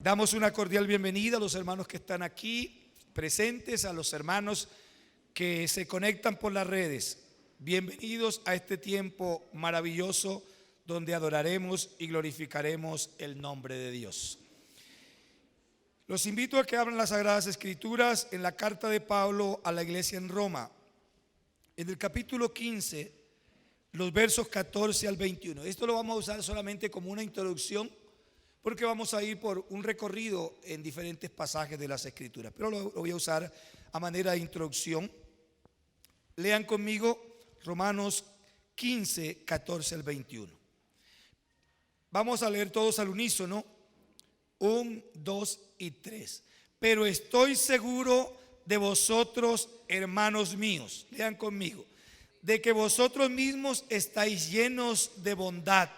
Damos una cordial bienvenida a los hermanos que están aquí presentes, a los hermanos que se conectan por las redes. Bienvenidos a este tiempo maravilloso donde adoraremos y glorificaremos el nombre de Dios. Los invito a que abran las Sagradas Escrituras en la carta de Pablo a la iglesia en Roma, en el capítulo 15, los versos 14 al 21. Esto lo vamos a usar solamente como una introducción, porque vamos a ir por un recorrido en diferentes pasajes de las Escrituras, pero lo voy a usar a manera de introducción. Lean conmigo Romanos 15, 14 al 21. Vamos a leer todos al unísono, 1, 2 y 3. Pero estoy seguro de vosotros, hermanos míos, lean conmigo, de que vosotros mismos estáis llenos de bondad,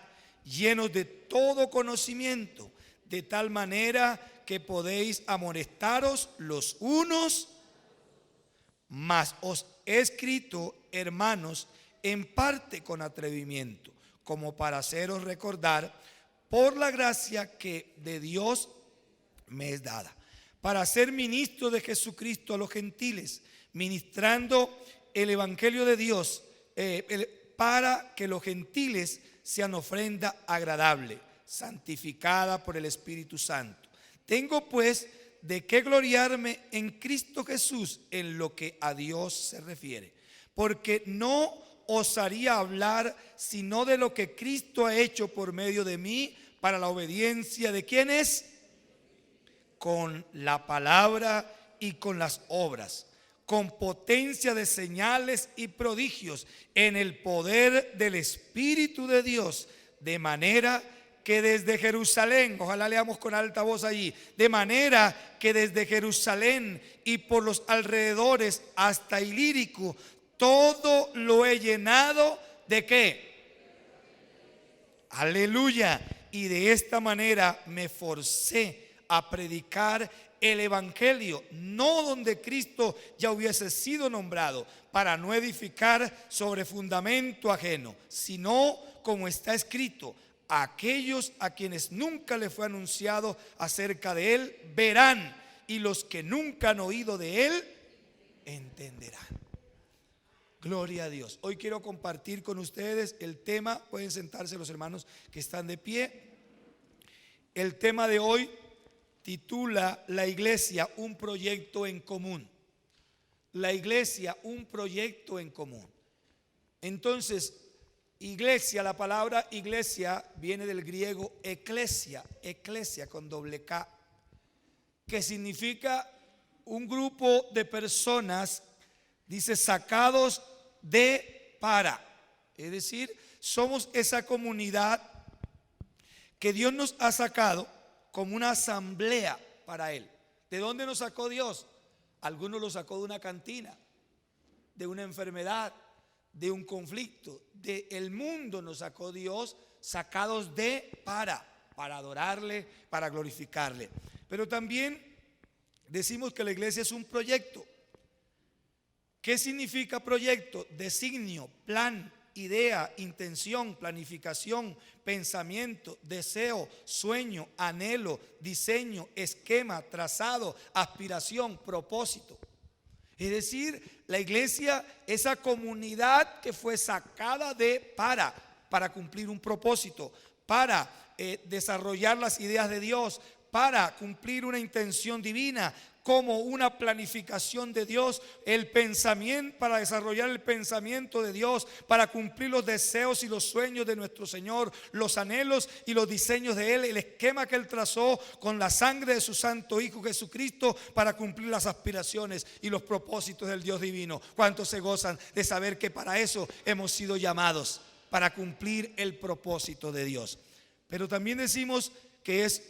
llenos de todo conocimiento, de tal manera que podéis amonestaros los unos, mas os he escrito, hermanos, en parte con atrevimiento, como para haceros recordar por la gracia que de Dios me es dada, para ser ministro de Jesucristo a los gentiles, ministrando el evangelio de Dios, para que los gentiles sean ofrenda agradable, santificada por el Espíritu Santo. Tengo pues de qué gloriarme en Cristo Jesús en lo que a Dios se refiere, porque no osaría hablar sino de lo que Cristo ha hecho por medio de mí para la obediencia de ¿quién es? Con la palabra y con las obras, con potencia de señales y prodigios en el poder del Espíritu de Dios, de manera que desde Jerusalén, ojalá leamos con alta voz allí, de manera que desde Jerusalén y por los alrededores hasta Ilírico, todo lo he llenado ¿de qué? Aleluya. Y de esta manera me forcé a predicar el evangelio, no donde Cristo ya hubiese sido nombrado, para no edificar sobre fundamento ajeno, sino como está escrito: aquellos a quienes nunca le fue anunciado acerca de él verán, y los que nunca han oído de él entenderán. Gloria a Dios. Hoy quiero compartir con ustedes el tema. Pueden sentarse los hermanos que están de pie. El tema de hoy titula La iglesia, un proyecto en común. La iglesia, un proyecto en común. Entonces, iglesia, la palabra iglesia viene del griego eclesia, eclesia con doble K, que significa un grupo de personas, dice, sacados de para. Es decir, somos esa comunidad que Dios nos ha sacado como una asamblea para Él. ¿De dónde nos sacó Dios? Algunos lo sacó de una cantina, de una enfermedad, de un conflicto. Del mundo nos sacó Dios, sacados de para adorarle, para glorificarle. Pero también decimos que la iglesia es un proyecto. ¿Qué significa proyecto? Designio, plan, idea, intención, planificación, pensamiento, deseo, sueño, anhelo, diseño, esquema, trazado, aspiración, propósito. Es decir, la iglesia, esa comunidad que fue sacada de para cumplir un propósito, para desarrollar las ideas de Dios, para cumplir una intención divina, como una planificación de Dios, el pensamiento, para desarrollar el pensamiento de Dios, para cumplir los deseos y los sueños de nuestro Señor, los anhelos y los diseños de Él, el esquema que Él trazó con la sangre de su Santo Hijo Jesucristo para cumplir las aspiraciones y los propósitos del Dios divino. ¿Cuántos se gozan de saber que para eso hemos sido llamados? Para cumplir el propósito de Dios. Pero también decimos que es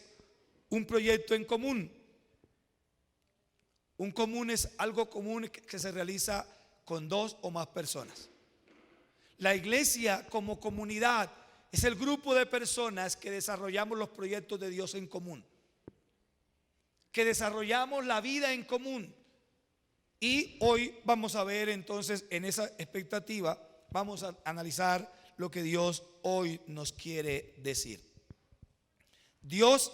un proyecto en común. Un común es algo común que se realiza con dos o más personas. La iglesia como comunidad es el grupo de personas que desarrollamos los proyectos de Dios en común, que desarrollamos la vida en común. Y hoy vamos a ver entonces, en esa expectativa, vamos a analizar lo que Dios hoy nos quiere decir. Dios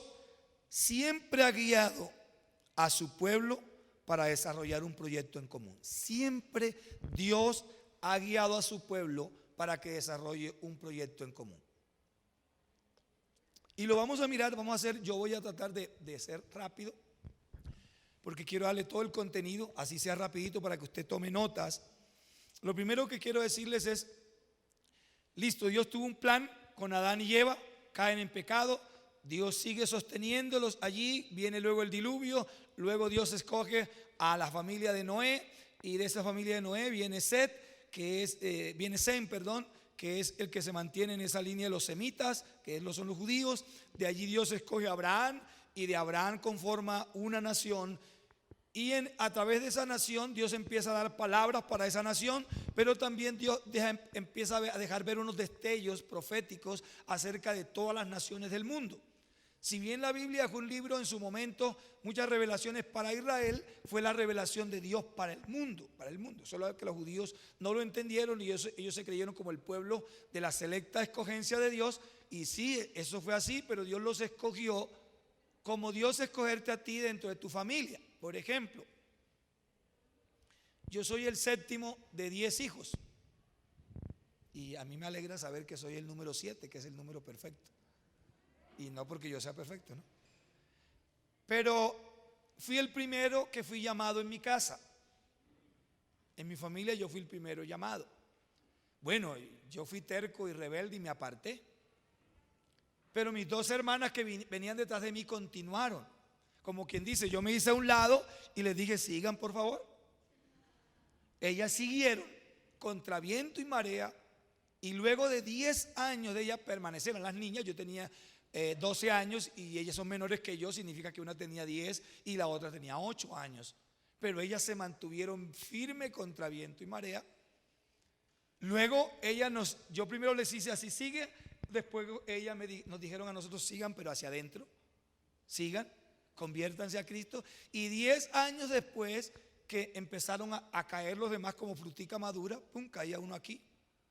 siempre ha guiado a su pueblo para desarrollar un proyecto en común. Siempre Dios ha guiado a su pueblo para que desarrolle un proyecto en común. Y lo vamos a mirar, yo voy a tratar de ser rápido, porque quiero darle todo el contenido, así sea rapidito para que usted tome notas. Lo primero que quiero decirles es, listo, Dios tuvo un plan con Adán y Eva, caen en pecado, Dios sigue sosteniéndolos allí, viene luego el diluvio, luego Dios escoge a la familia de Noé, y de esa familia de Noé viene Sem, que es el que se mantiene en esa línea de los semitas, que son los judíos. De allí Dios escoge a Abraham, y de Abraham conforma una nación, y a través de esa nación Dios empieza a dar palabras para esa nación, pero también Dios empieza a dejar ver unos destellos proféticos acerca de todas las naciones del mundo. Si bien la Biblia fue un libro en su momento, muchas revelaciones para Israel, fue la revelación de Dios para el mundo, solo que los judíos no lo entendieron, y ellos se creyeron como el pueblo de la selecta escogencia de Dios. Y sí, eso fue así, pero Dios los escogió como Dios escogerte a ti dentro de tu familia. Por ejemplo, yo soy el séptimo de 10 hijos, y a mí me alegra saber que soy el número 7, que es el número perfecto. Y no porque yo sea perfecto, ¿no? Pero fui el primero que fui llamado en mi casa. En mi familia yo fui el primero llamado. Bueno, yo fui terco y rebelde y me aparté. Pero mis dos hermanas que venían detrás de mí continuaron. Como quien dice, yo me hice a un lado y les dije, sigan por favor. Ellas siguieron contra viento y marea, y luego de 10 años de ellas permanecieron. Las niñas, yo tenía 12 años y ellas son menores que yo, significa que una tenía 10 y la otra tenía 8 años. Pero ellas se mantuvieron firmes contra viento y marea. Luego yo primero les hice así, sigue. Después ellas nos dijeron a nosotros, sigan, pero hacia adentro. Sigan, conviértanse a Cristo. Y 10 años después que empezaron a caer los demás como frutica madura, pum, caía uno aquí.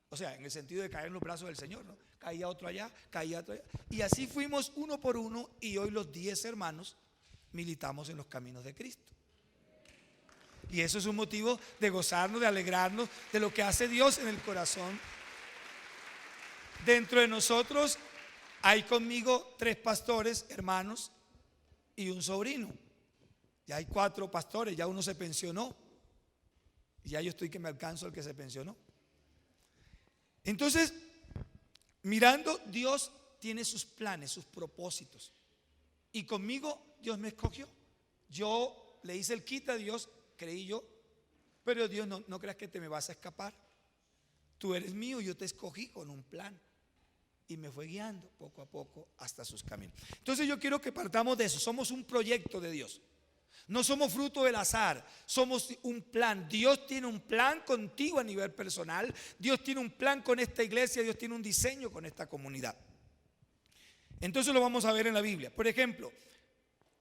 O sea, en el sentido de caer en los brazos del Señor, ¿no? Caía otro allá, caía otro allá. Y así fuimos uno por uno, y hoy los 10 hermanos militamos en los caminos de Cristo. Y eso es un motivo de gozarnos, de alegrarnos de lo que hace Dios en el corazón. Dentro de nosotros hay conmigo 3 pastores, hermanos, y un sobrino. Ya hay 4 pastores, ya uno se pensionó. Y ya yo estoy que me alcanzo al que se pensionó. Entonces, mirando, Dios tiene sus planes, sus propósitos. Y conmigo Dios me escogió. Yo le hice el quita a Dios, creí yo. Pero Dios, no creas que te me vas a escapar. Tú eres mío, yo te escogí con un plan. Y me fue guiando poco a poco hasta sus caminos. Entonces yo quiero que partamos de eso. Somos un proyecto de Dios. No somos fruto del azar, somos un plan. Dios tiene un plan contigo a nivel personal. Dios tiene un plan con esta iglesia. Dios tiene un diseño con esta comunidad. Entonces lo vamos a ver en la Biblia. Por ejemplo,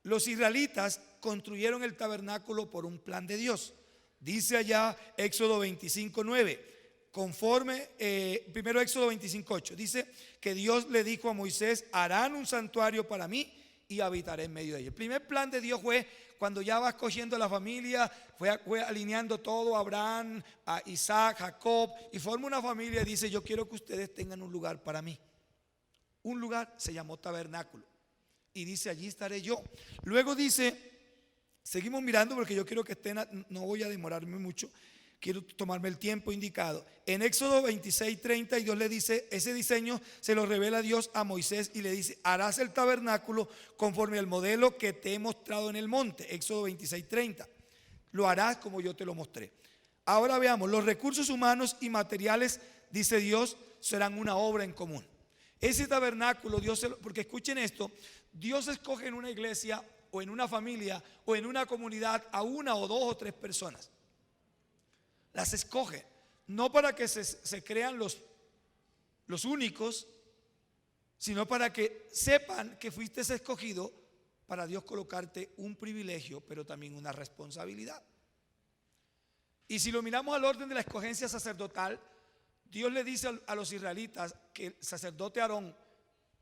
los israelitas construyeron el tabernáculo por un plan de Dios. Dice allá Éxodo 25:9. Primero Éxodo 25:8. Dice que Dios le dijo a Moisés: harán un santuario para mí y habitaré en medio de ellos. El primer plan de Dios fue cuando ya va escogiendo la familia, fue alineando todo, Abraham, a Isaac, Jacob, y forma una familia y dice: yo quiero que ustedes tengan un lugar para mí. Un lugar se llamó tabernáculo, y dice: allí estaré yo. Luego dice, seguimos mirando porque yo quiero que estén, no voy a demorarme mucho, quiero tomarme el tiempo indicado. En Éxodo 26:30, y Dios le dice, ese diseño se lo revela Dios a Moisés y le dice: harás el tabernáculo conforme al modelo que te he mostrado en el monte. Éxodo 26:30. Lo harás como yo te lo mostré. Ahora veamos, los recursos humanos y materiales, dice Dios, serán una obra en común. Ese tabernáculo, porque escuchen esto, Dios escoge en una iglesia o en una familia o en una comunidad a 1 o 2 o 3 personas. Las escoge, no para que se crean los únicos, sino para que sepan que fuiste escogido para Dios colocarte un privilegio, pero también una responsabilidad. Y si lo miramos al orden de la escogencia sacerdotal, Dios le dice a los israelitas que el sacerdote Aarón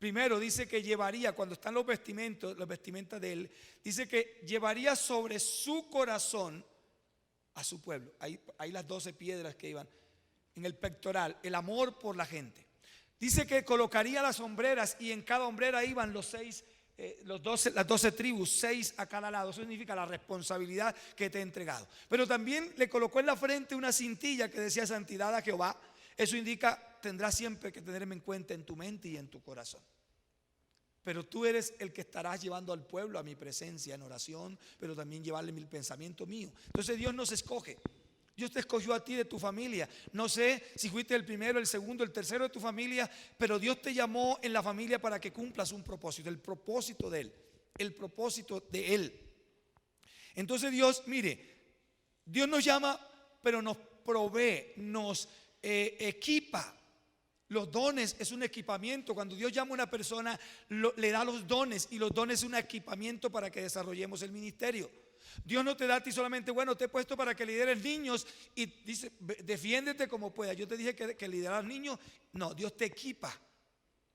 Primero dice que llevaría, cuando están los vestimentas de él, dice que llevaría sobre su corazón a su pueblo. Ahí las 12 piedras que iban en el pectoral, el amor por la gente. Dice que colocaría las hombreras y en cada hombrera iban las 12 tribus, 6 a cada lado. Eso significa la responsabilidad que te he entregado. Pero también le colocó en la frente una cintilla que decía santidad a Jehová. Eso indica, tendrás siempre que tenerme en cuenta en tu mente y en tu corazón. Pero tú eres el que estarás llevando al pueblo a mi presencia en oración, pero también llevarle mi pensamiento mío. Entonces Dios nos escoge. Dios te escogió a ti de tu familia. No sé si fuiste el primero, el segundo, el tercero de tu familia, pero Dios te llamó en la familia para que cumplas un propósito, el propósito de Él, el propósito de Él. Entonces Dios, mire, Dios nos llama, pero nos provee, nos equipa. Los dones es un equipamiento. Cuando Dios llama a una persona, le da los dones, y los dones es un equipamiento para que desarrollemos el ministerio. Dios no te da a ti solamente, bueno, te he puesto para que lideres niños y dice, defiéndete como puedas. Yo te dije que liderar niños. No, Dios te equipa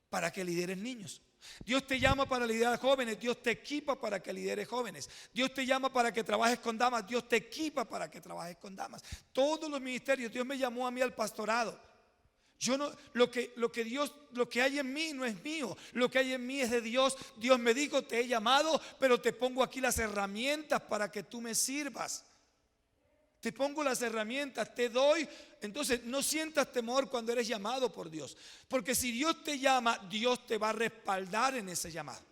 para que lideres niños. Dios te llama para liderar jóvenes. Dios te equipa para que lideres jóvenes. Dios te llama para que trabajes con damas. Dios te equipa para que trabajes con damas. Todos los ministerios. Dios me llamó a mí al pastorado. Yo no, lo que hay en mí no es mío, lo que hay en mí es de Dios. Dios me dijo, te he llamado, pero te pongo aquí las herramientas para que tú me sirvas. Te pongo las herramientas, te doy. Entonces no sientas temor cuando eres llamado por Dios, porque si Dios te llama, Dios te va a respaldar en ese llamado.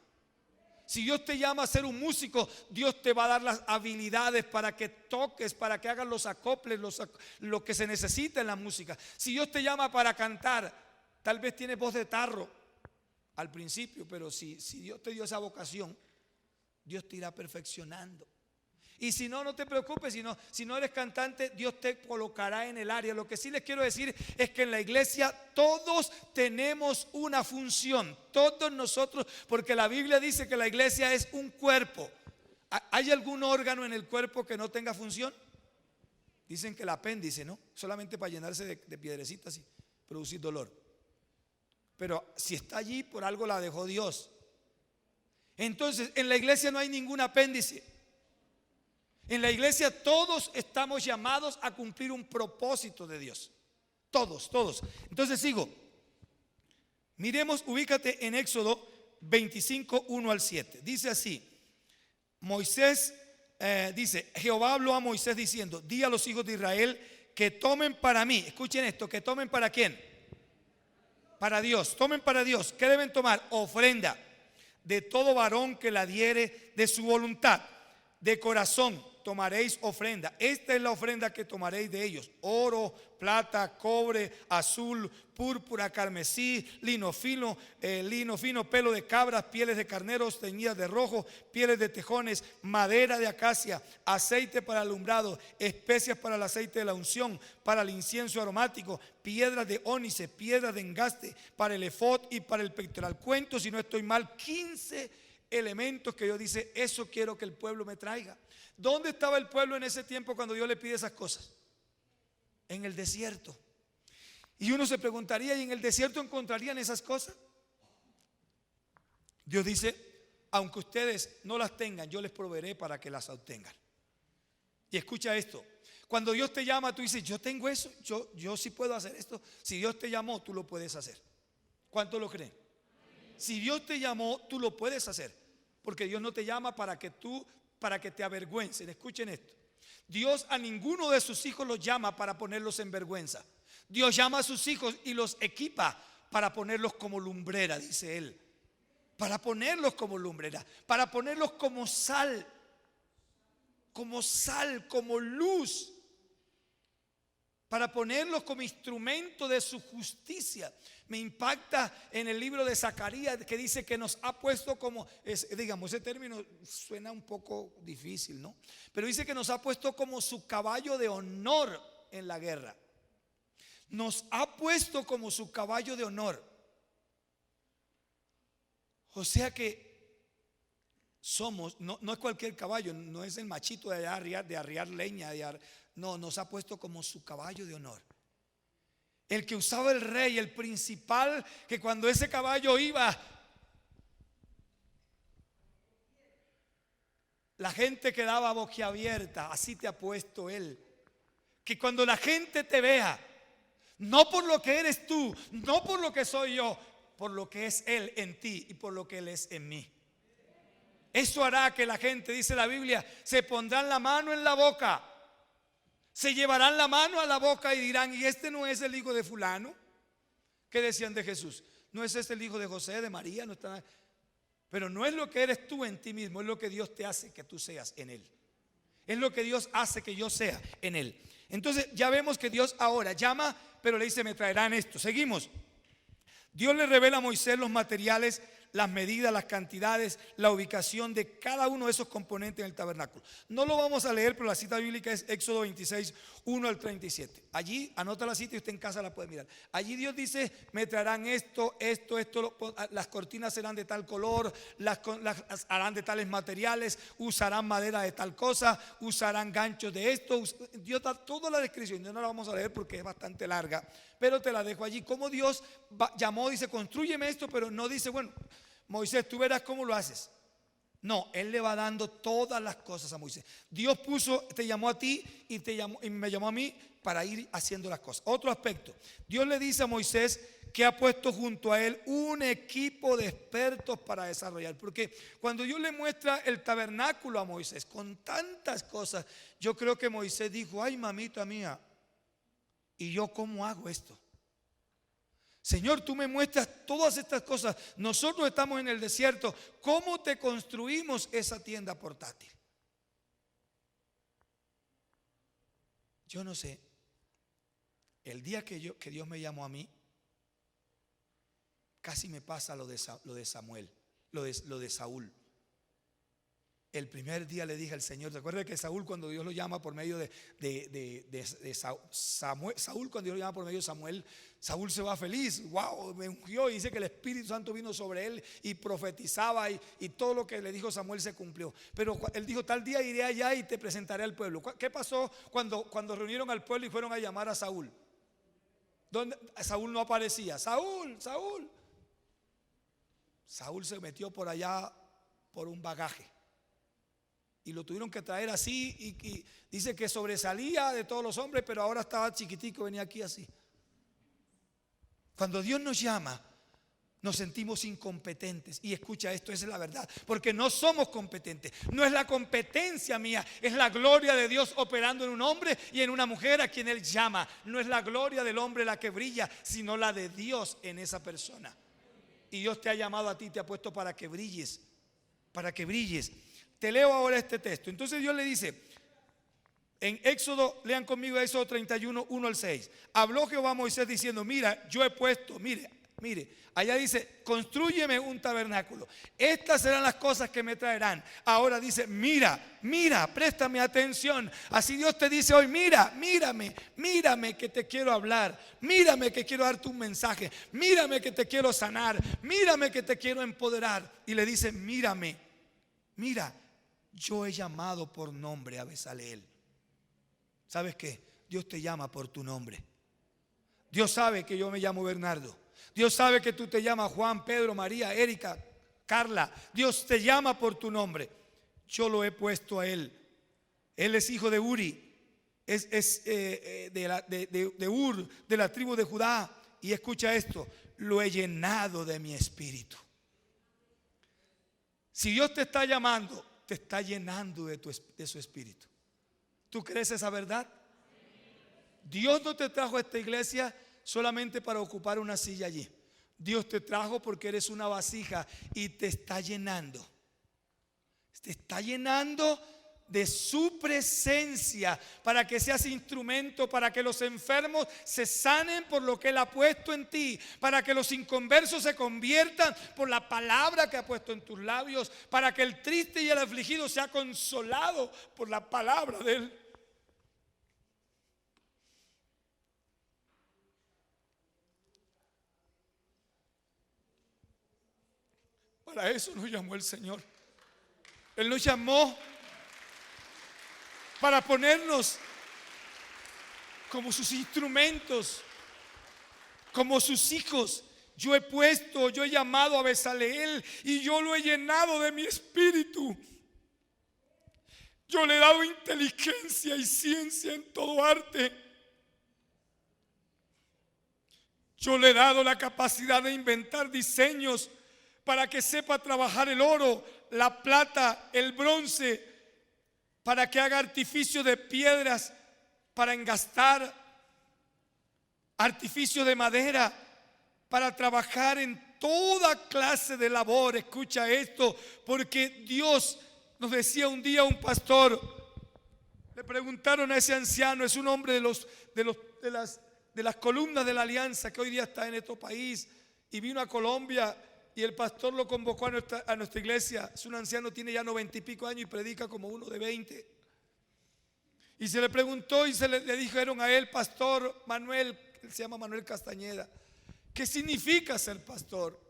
Si Dios te llama a ser un músico, Dios te va a dar las habilidades para que toques, para que hagas los acoples, lo que se necesita en la música. Si Dios te llama para cantar, tal vez tienes voz de tarro al principio, pero si Dios te dio esa vocación, Dios te irá perfeccionando. Y si no, no te preocupes, si no eres cantante, Dios te colocará en el área. Lo que sí les quiero decir es que en la iglesia todos tenemos una función, todos nosotros, porque la Biblia dice que la iglesia es un cuerpo. ¿Hay algún órgano en el cuerpo que no tenga función? Dicen que el apéndice, ¿no? Solamente para llenarse de piedrecitas y producir dolor. Pero si está allí, por algo la dejó Dios. Entonces, en la iglesia no hay ningún apéndice. En la iglesia todos estamos llamados a cumplir un propósito de Dios. Todos. Entonces sigo. Miremos, ubícate en Éxodo 25, 1 al 7. Dice así: Moisés, dice, Jehová habló a Moisés diciendo, di a los hijos de Israel que tomen para mí. Escuchen esto, que tomen para quién. Para Dios, tomen para Dios. ¿Qué deben tomar? Ofrenda de todo varón que la diere de su voluntad. De corazón tomaréis ofrenda. Esta es la ofrenda que tomaréis de ellos: oro, plata, cobre, azul, púrpura, carmesí, lino fino, pelo de cabras, pieles de carneros teñidas de rojo, pieles de tejones, madera de acacia, aceite para alumbrado, especias para el aceite de la unción, para el incienso aromático, piedras de ónice, piedras de engaste, para el efod y para el pectoral. Cuento, si no estoy mal, 15 elementos que Dios dice, eso quiero que el pueblo me traiga. ¿Dónde estaba el pueblo en ese tiempo cuando Dios le pide esas cosas? En el desierto. Y uno se preguntaría, ¿y en el desierto encontrarían esas cosas? Dios dice, aunque ustedes no las tengan, yo les proveeré para que las obtengan. Y escucha esto: cuando Dios te llama, tú dices, yo tengo eso, yo sí puedo hacer esto. Si Dios te llamó, tú lo puedes hacer. ¿Cuánto lo creen? Si Dios te llamó, tú lo puedes hacer, porque Dios no te llama para que te avergüencen. Escuchen esto: Dios a ninguno de sus hijos los llama para ponerlos en vergüenza. Dios llama a sus hijos y los equipa para ponerlos como lumbrera, dice Él. Para ponerlos como lumbrera, para ponerlos como sal, como luz, para ponerlos como instrumento de su justicia. Me impacta en el libro de Zacarías que dice que nos ha puesto como, digamos, ese término suena un poco difícil, ¿no? Pero dice que nos ha puesto como su caballo de honor en la guerra. Nos ha puesto como su caballo de honor. O sea que somos, no es cualquier caballo, no es el machito de arriar leña, no, nos ha puesto como su caballo de honor. El que usaba el rey, el principal, que cuando ese caballo iba, la gente quedaba boquiabierta. Así te ha puesto Él. Que cuando la gente te vea, no por lo que eres tú, no por lo que soy yo, por lo que es Él en ti y por lo que Él es en mí. Eso hará que la gente, dice la Biblia, se pondrán la mano en la boca, se llevarán la mano a la boca y dirán: ¿y este no es el hijo de fulano? ¿Qué decían de Jesús? ¿No es este el hijo de José, de María? No está. Pero no es lo que eres tú en ti mismo, es lo que Dios te hace que tú seas en Él. Es lo que Dios hace que yo sea en Él. Entonces ya vemos que Dios ahora llama, pero le dice: me traerán esto. Seguimos. Dios le revela a Moisés los materiales, las medidas, las cantidades, la ubicación de cada uno de esos componentes en el tabernáculo. No lo vamos a leer, pero la cita bíblica es Éxodo 26, 1 al 37. Allí anota la cita y usted en casa la puede mirar. Allí Dios dice: me traerán esto, las cortinas serán de tal color, las harán de tales materiales, usarán madera de tal cosa, usarán ganchos de esto. Dios da toda la descripción. Yo no la vamos a leer porque es bastante larga, pero te la dejo allí. Como Dios llamó, dice: construyeme esto, pero no dice: bueno, Moisés, tú verás cómo lo haces. No, Él le va dando todas las cosas a Moisés. Dios te llamó a ti y me llamó a mí para ir haciendo las cosas. Otro aspecto, Dios le dice a Moisés que ha puesto junto a él un equipo de expertos para desarrollar. Porque cuando Dios le muestra el tabernáculo a Moisés con tantas cosas, yo creo que Moisés dijo: ay, mamita mía, ¿y yo cómo hago esto? Señor, tú me muestras todas estas cosas. Nosotros estamos en el desierto. ¿Cómo te construimos esa tienda portátil? Yo no sé. El día que Dios me llamó a mí, casi me pasa lo de Samuel, lo de Saúl. El primer día le dije al Señor, ¿te acuerdas que Saúl, cuando Dios lo llama por medio Saúl, cuando Dios lo llama por medio de Samuel, Saúl se va feliz? Wow, me ungió, y dice que el Espíritu Santo vino sobre él y profetizaba, y todo lo que le dijo Samuel se cumplió. Pero él dijo: tal día iré allá y te presentaré al pueblo. ¿Qué pasó cuando reunieron al pueblo y fueron a llamar a Saúl? Saúl no aparecía. Saúl se metió por allá por un bagaje. Y lo tuvieron que traer así, y dice que sobresalía de todos los hombres, pero ahora estaba chiquitico, venía aquí así. Cuando Dios nos llama, nos sentimos incompetentes. Y escucha esto, esa es la verdad, porque no somos competentes. No es la competencia mía, es la gloria de Dios operando en un hombre y en una mujer a quien Él llama. No es la gloria del hombre la que brilla, sino la de Dios en esa persona. Y Dios te ha llamado a ti, te ha puesto para que brilles, para que brilles. Te leo ahora este texto. Entonces Dios le dice en Éxodo, lean conmigo Éxodo 31, 1 al 6. Habló Jehová a Moisés diciendo: mira, yo he puesto, mire, allá dice: constrúyeme un tabernáculo. Estas serán las cosas que me traerán. Ahora dice: mira, préstame atención. Así Dios te dice hoy: mírame que te quiero hablar. Mírame que quiero darte un mensaje. Mírame que te quiero sanar. Mírame que te quiero empoderar. Y le dice: mira, yo he llamado por nombre a Bezaleel. ¿Sabes qué? Dios te llama por tu nombre. Dios sabe que yo me llamo Bernardo. Dios sabe que tú te llamas Juan, Pedro, María, Erika, Carla. Dios te llama por tu nombre. Yo lo he puesto a él. Él es hijo de Uri. Es de Ur, de la tribu de Judá. Y escucha esto: lo he llenado de mi espíritu. Si Dios te está llamando, te está llenando de su espíritu. ¿Tú crees esa verdad? Dios no te trajo a esta iglesia solamente para ocupar una silla allí. Dios te trajo porque eres una vasija y te está llenando. Te está llenando de su presencia para que seas instrumento, para que los enfermos se sanen por lo que Él ha puesto en ti, para que los inconversos se conviertan por la palabra que ha puesto en tus labios, para que el triste y el afligido sea consolado por la palabra de Él. Para eso nos llamó el Señor. Él nos llamó para ponernos como sus instrumentos, como sus hijos. Yo he llamado a Bezaleel y yo lo he llenado de mi espíritu. Yo le he dado inteligencia y ciencia en todo arte. Yo le he dado la capacidad de inventar diseños para que sepa trabajar el oro, la plata, el bronce, para que haga artificio de piedras, para engastar, artificio de madera, para trabajar en toda clase de labor. Escucha esto, porque Dios nos decía un día un pastor, le preguntaron a ese anciano, es un hombre de las columnas de la alianza que hoy día está en nuestro país, y vino a Colombia y el pastor lo convocó a nuestra iglesia. Es un anciano, tiene ya 90 y pico años y predica como uno de 20. Y se le preguntó y le dijeron a él, pastor Manuel, él se llama Manuel Castañeda, ¿qué significa ser pastor?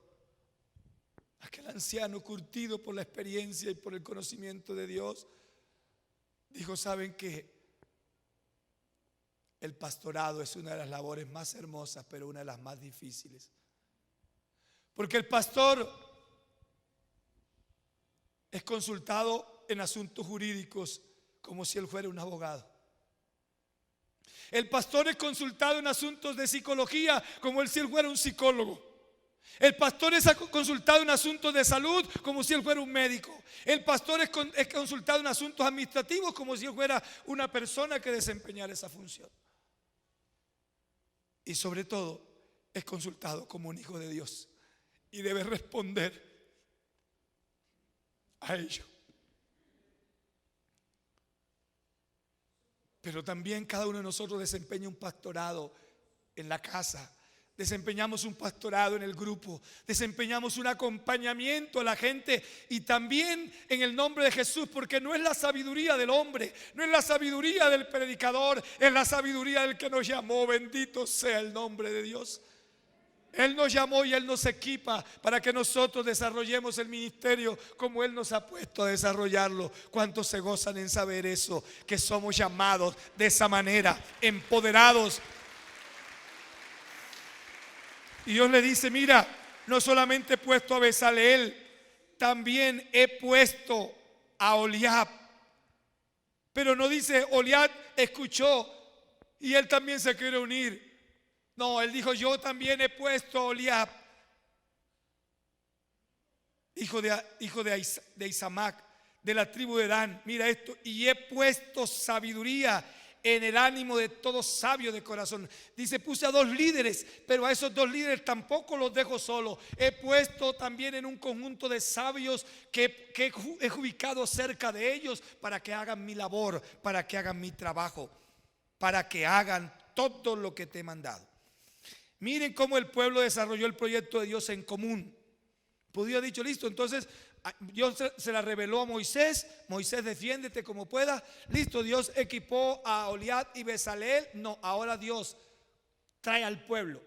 Aquel anciano, curtido por la experiencia y por el conocimiento de Dios, dijo, ¿saben qué? El pastorado es una de las labores más hermosas, pero una de las más difíciles. Porque el pastor es consultado en asuntos jurídicos como si él fuera un abogado. El pastor es consultado en asuntos de psicología como si él fuera un psicólogo. El pastor es consultado en asuntos de salud como si él fuera un médico. El pastor es consultado en asuntos administrativos como si él fuera una persona que desempeñara esa función. Y sobre todo es consultado como un hijo de Dios y debe responder a ello. Pero también cada uno de nosotros desempeña un pastorado en la casa. Desempeñamos un pastorado en el grupo, desempeñamos un acompañamiento a la gente, y también en el nombre de Jesús, porque no es la sabiduría del hombre, no es la sabiduría del predicador, es la sabiduría del que nos llamó. Bendito sea el nombre de Dios. Él nos llamó y Él nos equipa para que nosotros desarrollemos el ministerio como Él nos ha puesto a desarrollarlo. ¿Cuántos se gozan en saber eso? Que somos llamados de esa manera, empoderados. Y Dios le dice, mira, no solamente he puesto a Bezaleel, también he puesto a Oliab. Pero no dice, Oliab escuchó y él también se quiere unir. No, él dijo, yo también he puesto a Oliab, hijo de Isamac, de la tribu de Dan. Mira esto, y he puesto sabiduría en el ánimo de todo sabio de corazón. Dice, puse a 2 líderes, pero a esos 2 líderes tampoco los dejo solos. He puesto también en un conjunto de sabios que he ubicado cerca de ellos para que hagan mi labor, para que hagan mi trabajo, para que hagan todo lo que te he mandado. Miren cómo el pueblo desarrolló el proyecto de Dios en común. Pues Dios ha dicho, listo, entonces Dios se la reveló a Moisés. Moisés, defiéndete como puedas. Listo, Dios equipó a Oliab y Bezaleel. No, ahora Dios trae al pueblo.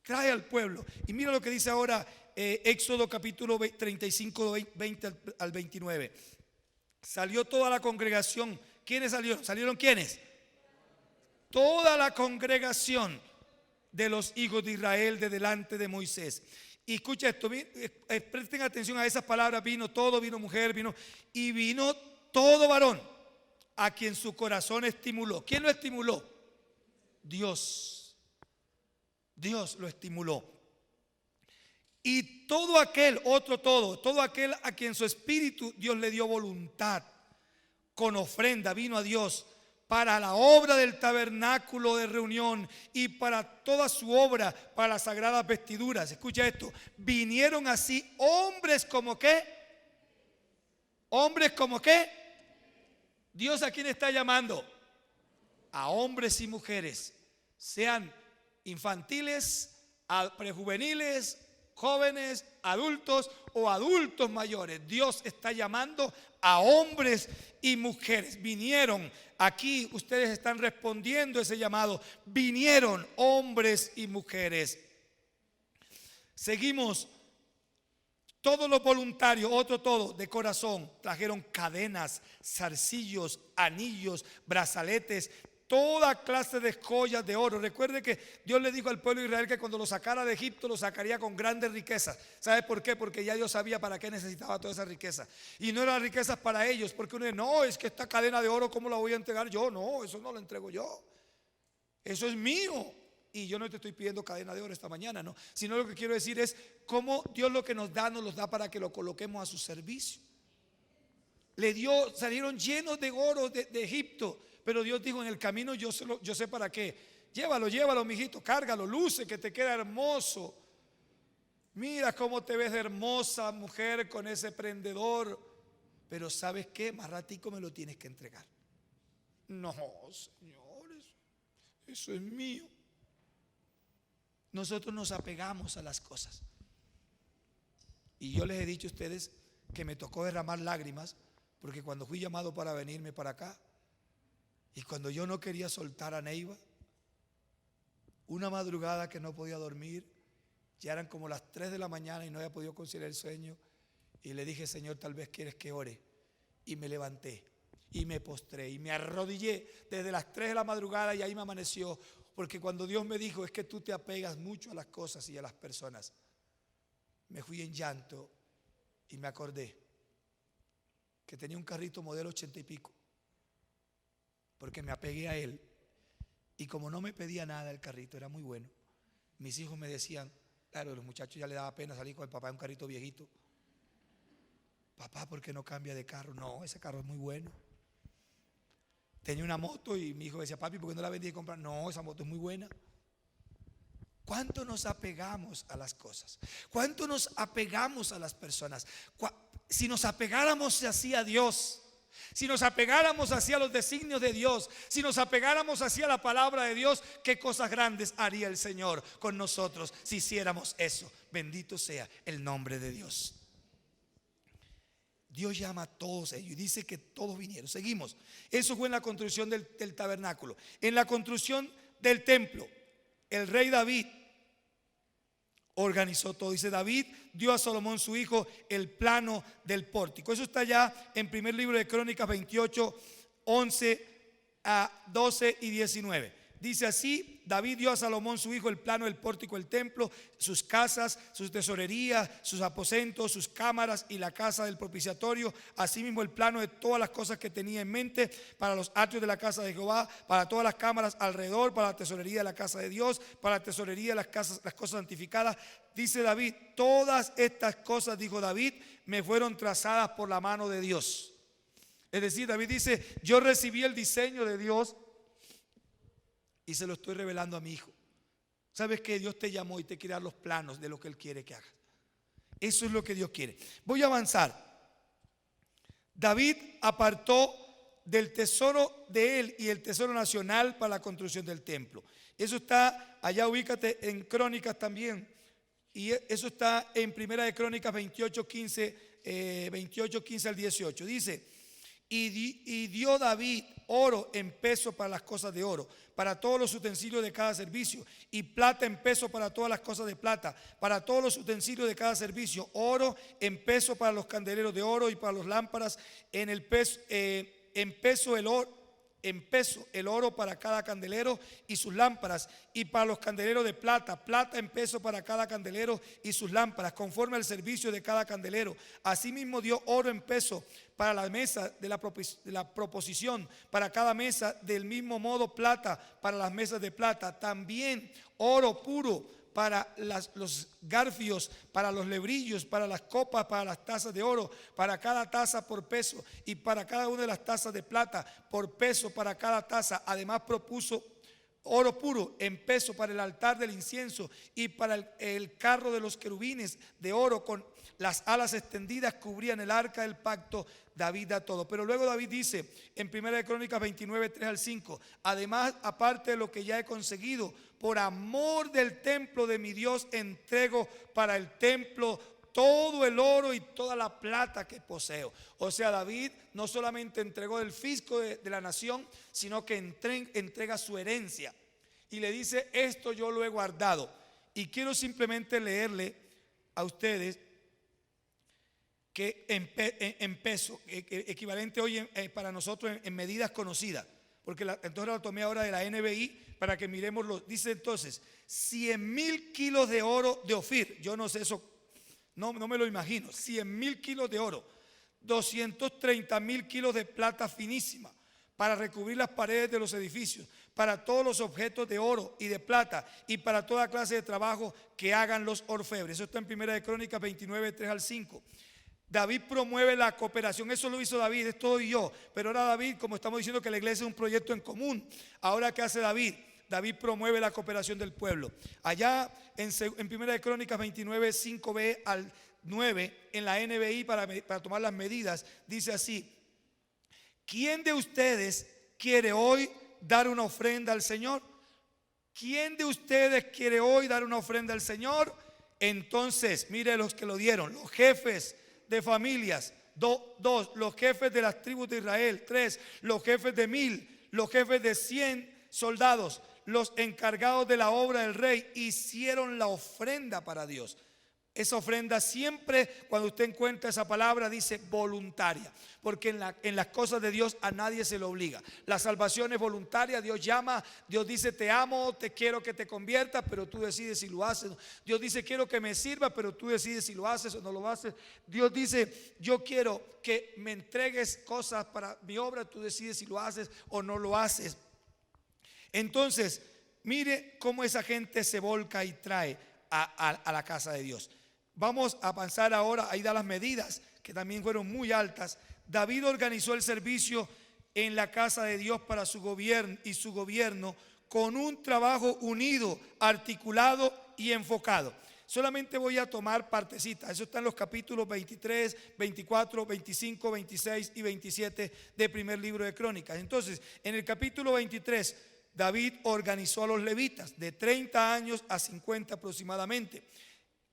Trae al pueblo. Y mira lo que dice ahora Éxodo capítulo 35, 20 al 29. Salió toda la congregación. ¿Quiénes salieron? ¿Salieron quiénes? Toda la congregación de los hijos de Israel de delante de Moisés. Y escucha esto, presten atención a esas palabras. Vino todo, vino mujer, vino todo varón a quien su corazón estimuló. ¿Quién lo estimuló? Dios. Dios lo estimuló. Y todo aquel a quien su espíritu Dios le dio voluntad, con ofrenda vino a Dios para la obra del tabernáculo de reunión y para toda su obra, para las sagradas vestiduras. Escucha esto, vinieron así hombres como ¿qué? Hombres como ¿qué? Dios, ¿a quién está llamando? A hombres y mujeres, sean infantiles, prejuveniles, jóvenes, adultos o adultos mayores. Dios está llamando a hombres y mujeres. Vinieron, aquí ustedes están respondiendo ese llamado. Vinieron hombres y mujeres. Seguimos. Todos los voluntarios, todo de corazón, trajeron cadenas, zarcillos, anillos, brazaletes, toda clase de joyas de oro. Recuerde que Dios le dijo al pueblo de Israel que cuando lo sacara de Egipto lo sacaría con grandes riquezas. ¿Sabe por qué? Porque ya Dios sabía para qué necesitaba toda esa riqueza. Y no eran riquezas para ellos, porque uno dice, no, es que esta cadena de oro, ¿cómo la voy a entregar yo? No, eso no lo entrego yo. Eso es mío. Y yo no te estoy pidiendo cadena de oro esta mañana, no. Sino lo que quiero decir es cómo Dios lo que nos los da para que lo coloquemos a su servicio. Le dio, salieron llenos de oro de Egipto. Pero Dios dijo, en el camino yo sé para qué. Llévalo, mijito, cárgalo, luce, que te queda hermoso. Mira cómo te ves hermosa, mujer, con ese prendedor. Pero ¿sabes qué? Más ratico me lo tienes que entregar. No, señores, eso es mío. Nosotros nos apegamos a las cosas. Y yo les he dicho a ustedes que me tocó derramar lágrimas, porque cuando fui llamado para venirme para acá, y cuando yo no quería soltar a Neiva, una madrugada que no podía dormir, ya eran como las 3 de la mañana y no había podido conciliar el sueño, y le dije, Señor, tal vez quieres que ore. Y me levanté y me postré y me arrodillé desde las 3 de la madrugada, y ahí me amaneció, porque cuando Dios me dijo, es que tú te apegas mucho a las cosas y a las personas, me fui en llanto y me acordé que tenía un carrito modelo 80 y pico, porque me apegué a él. Y como no me pedía nada el carrito, era muy bueno. Mis hijos me decían, claro, los muchachos ya le daba pena salir con el papá en un carrito viejito. Papá, ¿por qué no cambia de carro? No, ese carro es muy bueno. Tenía una moto y mi hijo decía, papi, ¿por qué no la vendí y comprar? No, esa moto es muy buena. ¿Cuánto nos apegamos a las cosas? ¿Cuánto nos apegamos a las personas? Si nos apegáramos así a Dios, si nos apegáramos así a los designios de Dios, si nos apegáramos así a la palabra de Dios, qué cosas grandes haría el Señor con nosotros si hiciéramos eso. Bendito sea el nombre de Dios. Dios llama a todos ellos y dice que todos vinieron. Seguimos. Eso fue en la construcción del tabernáculo. En la construcción del templo, el rey David organizó todo. Dice, David dio a Salomón su hijo el plano del pórtico. Eso está ya en primer libro de Crónicas 28, 11 a 12 y 19. Dice así, David dio a Salomón su hijo el plano del pórtico del templo, sus casas, sus tesorerías, sus aposentos, sus cámaras y la casa del propiciatorio, asimismo el plano de todas las cosas que tenía en mente para los atrios de la casa de Jehová, para todas las cámaras alrededor, para la tesorería de la casa de Dios, para la tesorería de las cosas santificadas. Dice David, todas estas cosas, dijo David, me fueron trazadas por la mano de Dios. Es decir, David dice, yo recibí el diseño de Dios y se lo estoy revelando a mi hijo. ¿Sabes qué? Dios te llamó y te quiere dar los planos de lo que Él quiere que hagas. Eso es lo que Dios quiere. Voy a avanzar. David apartó del tesoro de él y el tesoro nacional para la construcción del templo. Eso está, allá ubícate en Crónicas también. Y eso está en Primera de Crónicas 28, 15 al 18. Dice, y dio David oro en peso para las cosas de oro, para todos los utensilios de cada servicio, y plata en peso para todas las cosas de plata, para todos los utensilios de cada servicio, oro en peso para los candeleros de oro y para las lámparas, en peso el oro para cada candelero y sus lámparas, y para los candeleros de plata, plata en peso para cada candelero y sus lámparas, conforme al servicio de cada candelero. Asimismo dio oro en peso para la mesa de la proposición, para cada mesa, del mismo modo plata para las mesas de plata, también oro puro para los garfios, para los lebrillos, para las copas, para las tazas de oro, para cada taza por peso, y para cada una de las tazas de plata por peso para cada taza. Además propuso oro puro en peso para el altar del incienso y para el carro de los querubines de oro con las alas extendidas cubrían el arca del pacto. David da todo. Pero luego David dice en 1 Crónicas 29, 3 al 5, además, aparte de lo que ya he conseguido, por amor del templo de mi Dios, entrego para el templo todo el oro y toda la plata que poseo. O sea, David no solamente entregó del fisco de la nación, sino que entrega su herencia. Y le dice, esto yo lo he guardado. Y quiero simplemente leerle a ustedes que en peso, equivalente hoy para nosotros en medidas conocidas, porque entonces la tomé ahora de la NBI para que miremos. Dice entonces, 100,000 kilos de oro de Ofir. Yo no sé eso, no me lo imagino. 100,000 kilos de oro, 230,000 kilos de plata finísima para recubrir las paredes de los edificios, para todos los objetos de oro y de plata y para toda clase de trabajo que hagan los orfebres. Eso está en 1 de Crónicas 29, 3 al 5. David promueve la cooperación. Eso lo hizo David, es todo y yo. Pero ahora David, como estamos diciendo que la iglesia es un proyecto en común, ahora ¿qué hace David? David promueve la cooperación del pueblo. Allá en 1 de Crónicas 29, 5b al 9, en la NBI para tomar las medidas, dice así: ¿quién de ustedes quiere hoy dar una ofrenda al Señor? ¿Quién de ustedes quiere hoy dar una ofrenda al Señor? Entonces, mire los que lo dieron: los jefes de familias, 2, los jefes de las tribus de Israel, 3, los jefes de 1,000, los jefes de 100 soldados, los encargados de la obra del rey, hicieron la ofrenda para Dios. Esa ofrenda siempre, cuando usted encuentra esa palabra, dice voluntaria, porque en las cosas de Dios a nadie se le obliga. La salvación es voluntaria. Dios llama, Dios dice te amo, te quiero que te conviertas, pero tú decides si lo haces. Dios dice quiero que me sirva, pero tú decides si lo haces o no lo haces. Dios dice yo quiero que me entregues cosas para mi obra, tú decides si lo haces o no lo haces. Entonces, mire cómo esa gente se volca y trae a la casa de Dios. Vamos a avanzar ahora. Ahí da las medidas que también fueron muy altas. David organizó el servicio en la casa de Dios para su gobierno con un trabajo unido, articulado y enfocado. Solamente voy a tomar partecitas. Eso está en los capítulos 23, 24, 25, 26 y 27 del primer libro de Crónicas. Entonces, en el capítulo 23, David organizó a los levitas de 30 años a 50 aproximadamente.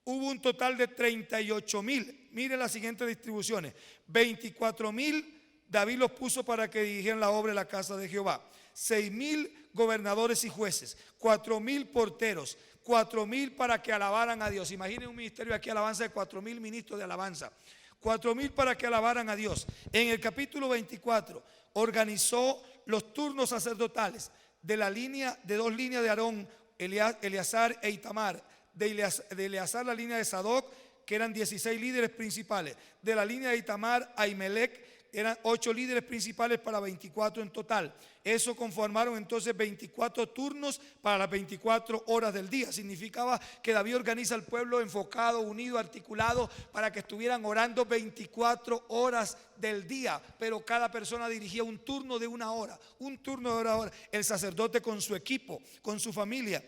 Hubo un total de 38,000. Miren las siguientes distribuciones: 24,000 David los puso para que dirigieran la obra de la casa de Jehová, 6,000 gobernadores y jueces, 4,000 porteros, 4,000 para que alabaran a Dios. Imaginen un ministerio aquí de alabanza de 4,000 ministros de alabanza, 4,000 para que alabaran a Dios. En el capítulo 24 organizó los turnos sacerdotales de dos líneas de Aarón, Eleazar e Itamar. De Eleazar la línea de Sadoc, que eran 16 líderes principales. De la línea de Itamar, Ahimelech, eran 8 líderes principales para 24 en total. Eso conformaron entonces 24 turnos para las 24 horas del día. Significaba que David organiza al pueblo enfocado, unido, articulado, para que estuvieran orando 24 horas del día. Pero cada persona dirigía un turno de 1 hora, un turno de 1 hora. El sacerdote con su equipo, con su familia.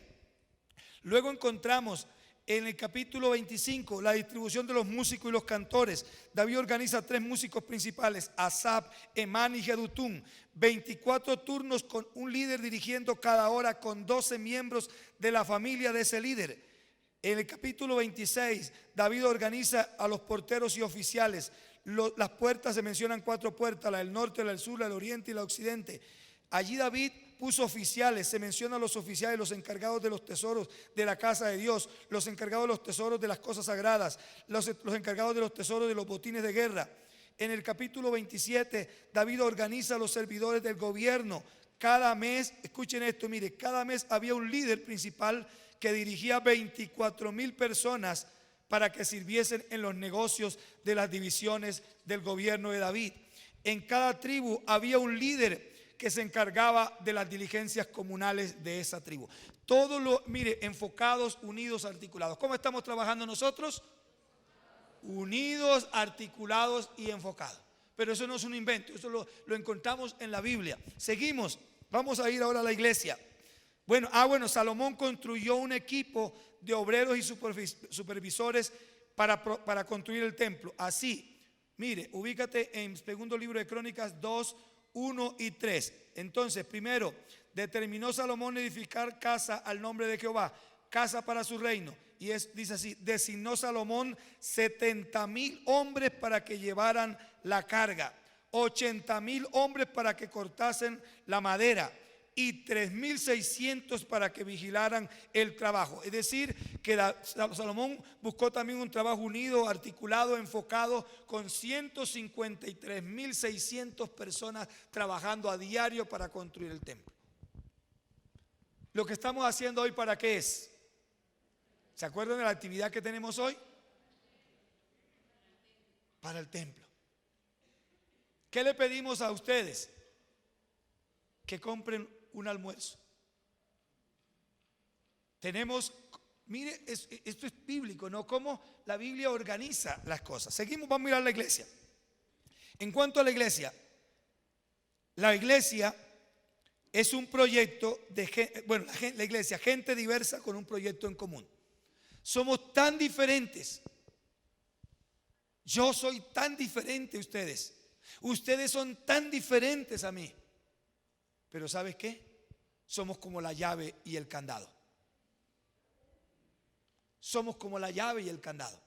Luego encontramos en el capítulo 25 la distribución de los músicos y los cantores. David organiza 3 músicos principales: Asaf, Emán y Jedutún. 24 turnos con un líder dirigiendo cada hora, con 12 miembros de la familia de ese líder. En el capítulo 26 David organiza a los porteros y oficiales. Las puertas, se mencionan 4 puertas: la del norte, la del sur, la del oriente y la occidente. Allí David puso oficiales. Se mencionan los oficiales, los encargados de los tesoros de la casa de Dios, los encargados de los tesoros de las cosas sagradas, los encargados de los tesoros de los botines de guerra. En el capítulo 27 David organiza a los servidores del gobierno. Cada mes, escuchen esto, mire, cada mes había un líder principal que dirigía 24,000 personas para que sirviesen en los negocios de las divisiones del gobierno de David. En cada tribu había un líder que se encargaba de las diligencias comunales de esa tribu. Todo mire, enfocados, unidos, articulados. ¿Cómo estamos trabajando nosotros? Unidos, articulados y enfocados. Pero eso no es un invento, eso lo encontramos en la Biblia. Seguimos, vamos a ir ahora a la iglesia. Bueno, Salomón construyó un equipo de obreros y supervisores para construir el templo. Así, mire, ubícate en segundo libro de Crónicas 2, 1 y 3. Entonces, primero, determinó Salomón edificar casa al nombre de Jehová, casa para su reino. Y dice así: designó Salomón 70,000 hombres para que llevaran la carga, 80,000 hombres para que cortasen la madera, y 3.600 para que vigilaran el trabajo. Es decir, que Salomón buscó también un trabajo unido, articulado, enfocado, con 153.600 personas trabajando a diario para construir el templo. Lo que estamos haciendo hoy, ¿para qué es? ¿Se acuerdan de la actividad que tenemos hoy? Para el templo. ¿Qué le pedimos a ustedes? Que compren un almuerzo. Tenemos, mire, esto es bíblico, ¿no? Cómo la Biblia organiza las cosas. Seguimos, vamos a mirar la iglesia. En cuanto a la iglesia es un proyecto de, bueno, la iglesia, gente diversa con un proyecto en común. Somos tan diferentes. Yo soy tan diferente a ustedes. Ustedes son tan diferentes a mí. Pero ¿sabes qué? Somos como la llave y el candado. Somos como la llave y el candado.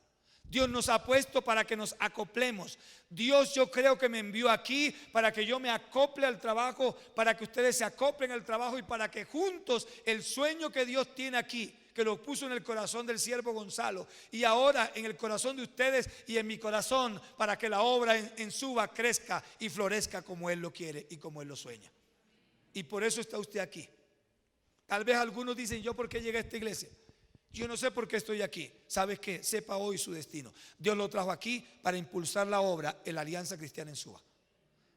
Dios nos ha puesto para que nos acoplemos. Dios, yo creo que me envió aquí para que yo me acople al trabajo, para que ustedes se acoplen al trabajo y para que juntos el sueño que Dios tiene aquí, que lo puso en el corazón del siervo Gonzalo y ahora en el corazón de ustedes y en mi corazón, para que la obra en Suba crezca y florezca como Él lo quiere y como Él lo sueña. Y por eso está usted aquí. Tal vez algunos dicen: ¿yo por qué llegué a esta iglesia? Yo no sé por qué estoy aquí. ¿Sabes qué? Sepa hoy su destino. Dios lo trajo aquí para impulsar la obra en la Alianza Cristiana en Suba.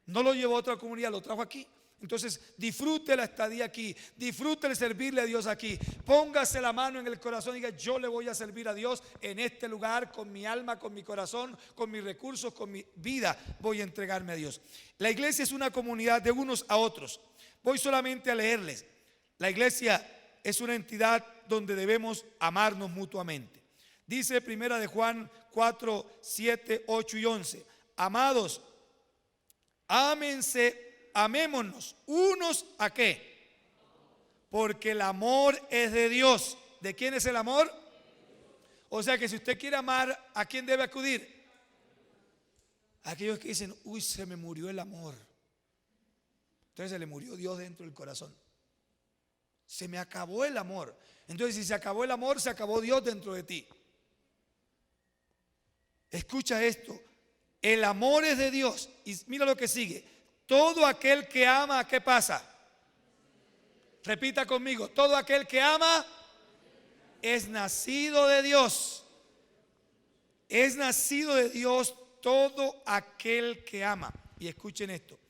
No lo llevó a otra comunidad, lo trajo aquí. Entonces disfrute la estadía aquí, disfrute el servirle a Dios aquí. Póngase la mano en el corazón y diga: yo le voy a servir a Dios en este lugar, con mi alma, con mi corazón, con mis recursos, con mi vida. Voy a entregarme a Dios. La iglesia es una comunidad de unos a otros. Voy solamente a leerles. La iglesia es una entidad donde debemos amarnos mutuamente. Dice Primera de Juan 4, 7, 8 y 11: amados, ámense, amémonos unos a qué, porque el amor es de Dios. ¿De quién es el amor? O sea que si usted quiere amar, ¿a quién debe acudir? A aquellos que dicen: uy, se me murió el amor. Entonces se le murió Dios dentro del corazón. Se me acabó el amor. Entonces, si se acabó el amor, se acabó Dios dentro de ti. Escucha esto: el amor es de Dios. Y mira lo que sigue: todo aquel que ama, ¿qué pasa? Repita conmigo: todo aquel que ama es nacido de Dios. Es nacido de Dios todo aquel que ama. Y escuchen esto: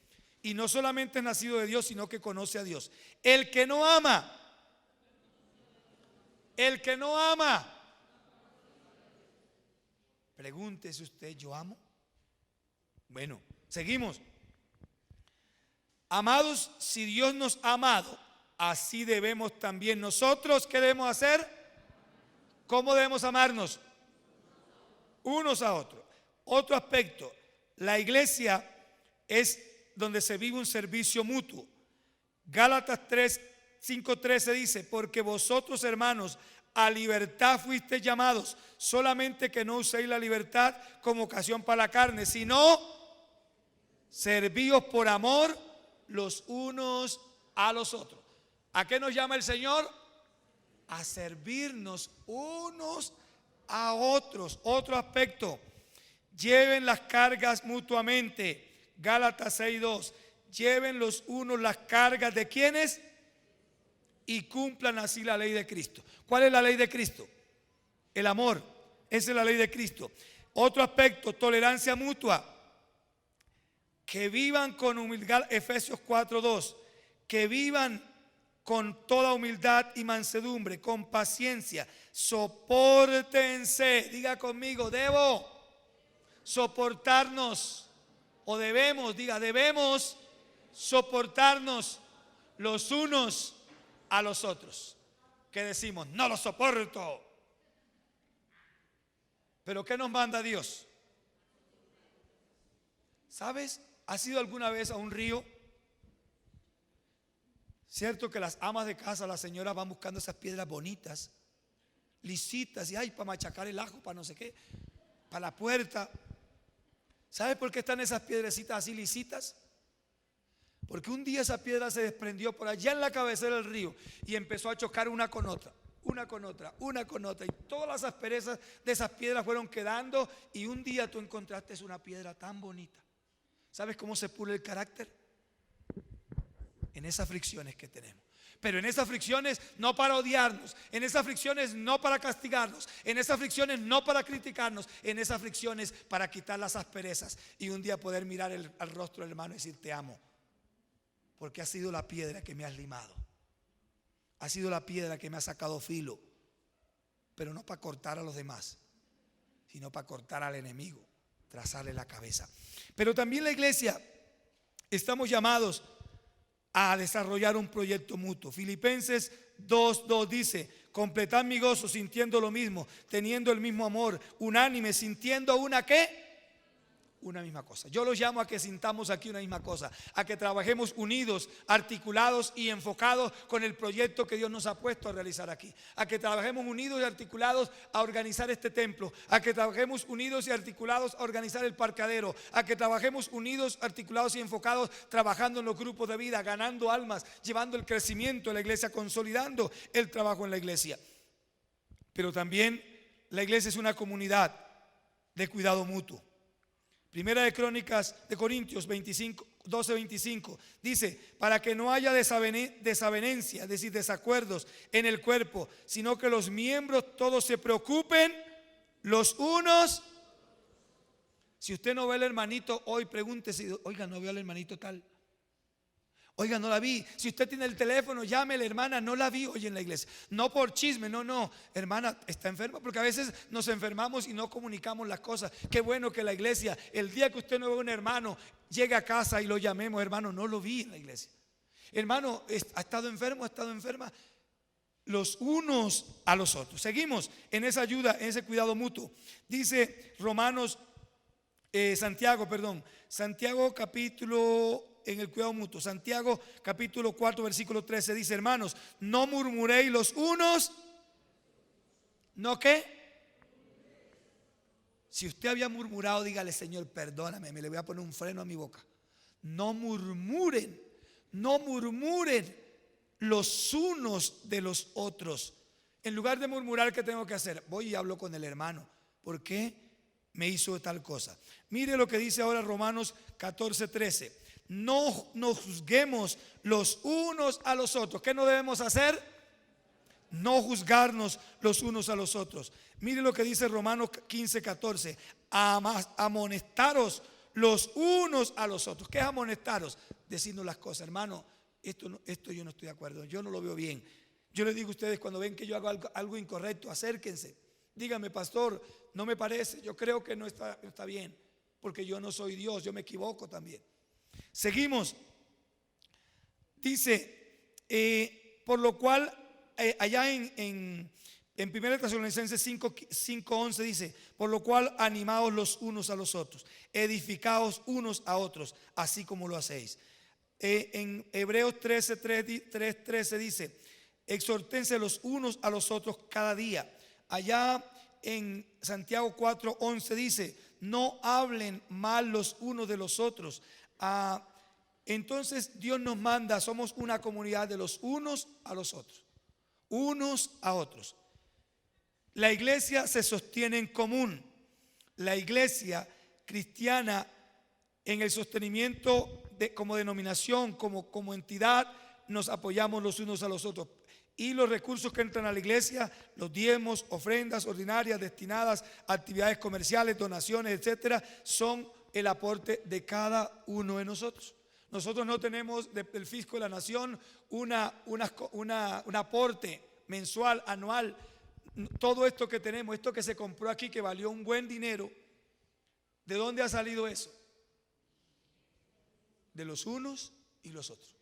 y no solamente es nacido de Dios, sino que conoce a Dios. El que no ama, pregúntese usted: ¿yo amo? Bueno, seguimos. Amados, si Dios nos ha amado, así debemos también nosotros. ¿Qué debemos hacer? ¿Cómo debemos amarnos? Unos a otros. Otro aspecto: la iglesia es donde se vive un servicio mutuo. Gálatas 5:13 dice: porque vosotros, hermanos, a libertad fuisteis llamados, solamente que no uséis la libertad como ocasión para la carne, sino servíos por amor los unos a los otros. ¿A qué nos llama el Señor? A servirnos unos a otros. Otro aspecto: lleven las cargas mutuamente. Gálatas 6:2: lleven los unos las cargas de quienes y cumplan así la ley de Cristo. ¿Cuál es la ley de Cristo? El amor. Esa es la ley de Cristo. Otro aspecto: tolerancia mutua. Que vivan con humildad. Efesios 4:2: que vivan con toda humildad y mansedumbre, con paciencia, sopórtense. Diga conmigo: debo soportarnos. O debemos, diga, debemos soportarnos los unos a los otros. ¿Qué decimos? No lo soporto. ¿Pero qué nos manda Dios? ¿Sabes? ¿Has ido alguna vez a un río? Cierto que las amas de casa, las señoras, van buscando esas piedras bonitas, lisitas, y ay, para machacar el ajo, para no sé qué, para la puerta. ¿Sabes por qué están esas piedrecitas así lisitas? Porque un día esa piedra se desprendió por allá en la cabecera del río y empezó a chocar una con otra, una con otra, una con otra. Y todas las asperezas de esas piedras fueron quedando. Y un día tú encontraste una piedra tan bonita. ¿Sabes cómo se pule el carácter? En esas fricciones que tenemos. Pero en esas fricciones no para odiarnos, en esas fricciones no para castigarnos, en esas fricciones no para criticarnos, en esas fricciones para quitar las asperezas y un día poder mirar al rostro del hermano y decir: te amo, porque ha sido la piedra que me has limado, ha sido la piedra que me ha sacado filo, pero no para cortar a los demás, sino para cortar al enemigo, trazarle la cabeza. Pero también la iglesia estamos llamados a desarrollar un proyecto mutuo. Filipenses 2:2 dice: completad mi gozo sintiendo lo mismo, teniendo el mismo amor, unánime, sintiendo una ¿qué? Una misma cosa. Yo los llamo a que sintamos aquí una misma cosa, a que trabajemos unidos, articulados y enfocados con el proyecto que Dios nos ha puesto a realizar aquí, a que trabajemos unidos y articulados a organizar este templo, a que trabajemos unidos y articulados a organizar el parqueadero, a que trabajemos unidos, articulados y enfocados trabajando en los grupos de vida, ganando almas, llevando el crecimiento de la iglesia, consolidando el trabajo en la iglesia. Pero también la iglesia es una comunidad de cuidado mutuo. Primera de Crónicas de Corintios 12:25 dice: para que no haya desavenencia, es decir, desacuerdos en el cuerpo, sino que los miembros todos se preocupen los unos. Si usted no ve al hermanito hoy, pregúntese: oiga, no veo al hermanito tal, oiga, no la vi. Si usted tiene el teléfono, llámele: hermana, no la vi hoy en la iglesia. No por chisme, no, hermana, está enferma. Porque a veces nos enfermamos y no comunicamos las cosas. Qué bueno que la iglesia, el día que usted no ve a un hermano, llegue a casa y lo llamemos: hermano, no lo vi en la iglesia. Hermano, ha estado enfermo, ha estado enferma. Los unos a los otros. Seguimos en esa ayuda, en ese cuidado mutuo. Dice Santiago capítulo, en el cuidado mutuo, Santiago capítulo 4 versículo 13 dice: hermanos, no murmuréis los unos. ¿No qué? Si usted había murmurado, dígale: Señor, perdóname, me le voy a poner un freno a mi boca. No murmuren, no murmuren los unos de los otros. En lugar de murmurar, ¿qué tengo que hacer? Voy y hablo con el hermano: ¿por qué me hizo tal cosa? Mire lo que dice ahora Romanos 14:13. No nos juzguemos los unos a los otros. ¿Qué no debemos hacer? No juzgarnos los unos a los otros. Mire lo que dice Romanos 15:14. Amonestaros los unos a los otros. ¿Qué es amonestaros? Decirnos las cosas: hermano, esto yo no estoy de acuerdo, yo no lo veo bien. Yo les digo a ustedes, cuando ven que yo hago algo incorrecto, acérquense, díganme: pastor, no me parece, yo creo que no está bien, porque yo no soy Dios, yo me equivoco también. Seguimos. Dice, por lo cual, allá en 1 Tesalonicenses 5:11 dice: por lo cual animaos los unos a los otros, edificaos unos a otros, así como lo hacéis. En Hebreos 13 dice: exhortense los unos a los otros cada día. Allá en Santiago 4:11 dice: no hablen mal los unos de los otros. Entonces Dios nos manda, somos una comunidad de los unos a los otros, unos a otros. La iglesia se sostiene en común. La iglesia cristiana, en el sostenimiento como denominación, como entidad, nos apoyamos los unos a los otros. Y los recursos que entran a la iglesia, los diezmos, ofrendas ordinarias destinadas a actividades comerciales, donaciones, etcétera, son el aporte de cada uno de nosotros. Nosotros no tenemos del fisco de la nación un aporte mensual, anual. Todo esto que tenemos, esto que se compró aquí, que valió un buen dinero, ¿de dónde ha salido eso? De los unos y los otros.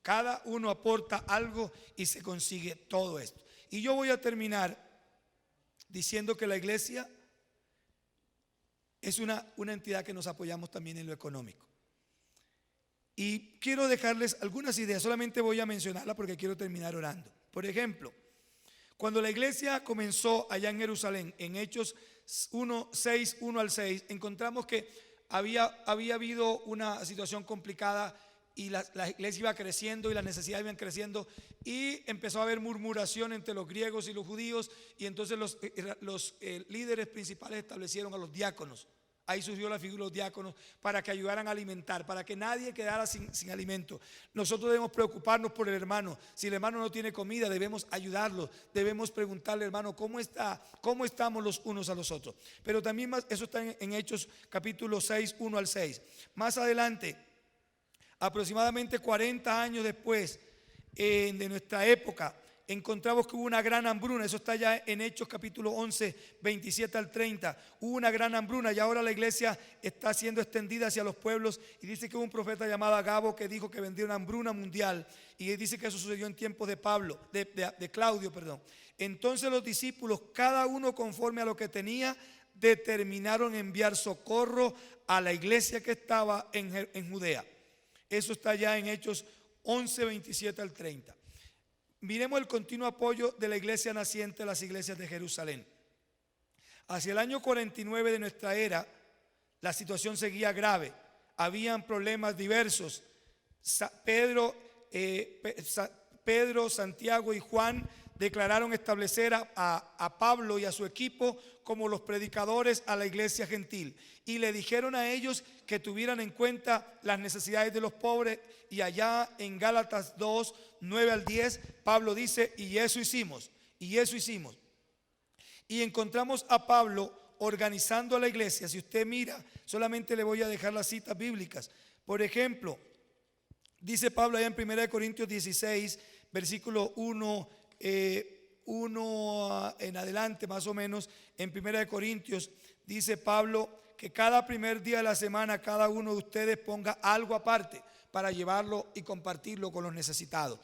Cada uno aporta algo y se consigue todo esto. Y yo voy a terminar diciendo que la iglesia es una entidad que nos apoyamos también en lo económico. Y quiero dejarles algunas ideas, solamente voy a mencionarlas porque quiero terminar orando. Por ejemplo, cuando la iglesia comenzó allá en Jerusalén, en Hechos 1:6 al 6, encontramos que había habido una situación complicada y la iglesia iba creciendo y las necesidades iban creciendo, y empezó a haber murmuración entre los griegos y los judíos, y entonces los líderes principales establecieron a los diáconos. Ahí surgió la figura de los diáconos para que ayudaran a alimentar, para que nadie quedara sin alimento. Nosotros debemos preocuparnos por el hermano. Si el hermano no tiene comida, debemos ayudarlo. Debemos preguntarle, hermano, ¿cómo está? ¿Cómo estamos los unos a los otros? Pero también más, eso está en Hechos capítulo 6, 1 al 6. Más adelante, aproximadamente 40 años después de nuestra época, encontramos que hubo una gran hambruna. Eso está ya en Hechos capítulo 11, 27 al 30. Hubo una gran hambruna y ahora la iglesia está siendo extendida hacia los pueblos, y dice que hubo un profeta llamado Agabo que dijo que vendría una hambruna mundial, y dice que eso sucedió en tiempos de Claudio. Entonces los discípulos, cada uno conforme a lo que tenía, determinaron enviar socorro a la iglesia que estaba en Judea. Eso está ya en Hechos 11, 27 al 30. Miremos el continuo apoyo de la iglesia naciente a las iglesias de Jerusalén. Hacia el año 49 de nuestra era, la situación seguía grave. Habían problemas diversos. Pedro, Santiago y Juan declararon establecer a Pablo y a su equipo como los predicadores a la iglesia gentil, y le dijeron a ellos que tuvieran en cuenta las necesidades de los pobres. Y allá en Gálatas 2, 9 al 10, Pablo dice, y eso hicimos. Y encontramos a Pablo organizando a la iglesia. Si usted mira, solamente le voy a dejar las citas bíblicas. Por ejemplo, dice Pablo allá en 1 Corintios 16, versículo 1 en adelante, más o menos. En 1 Corintios dice Pablo que cada primer día de la semana cada uno de ustedes ponga algo aparte para llevarlo y compartirlo con los necesitados.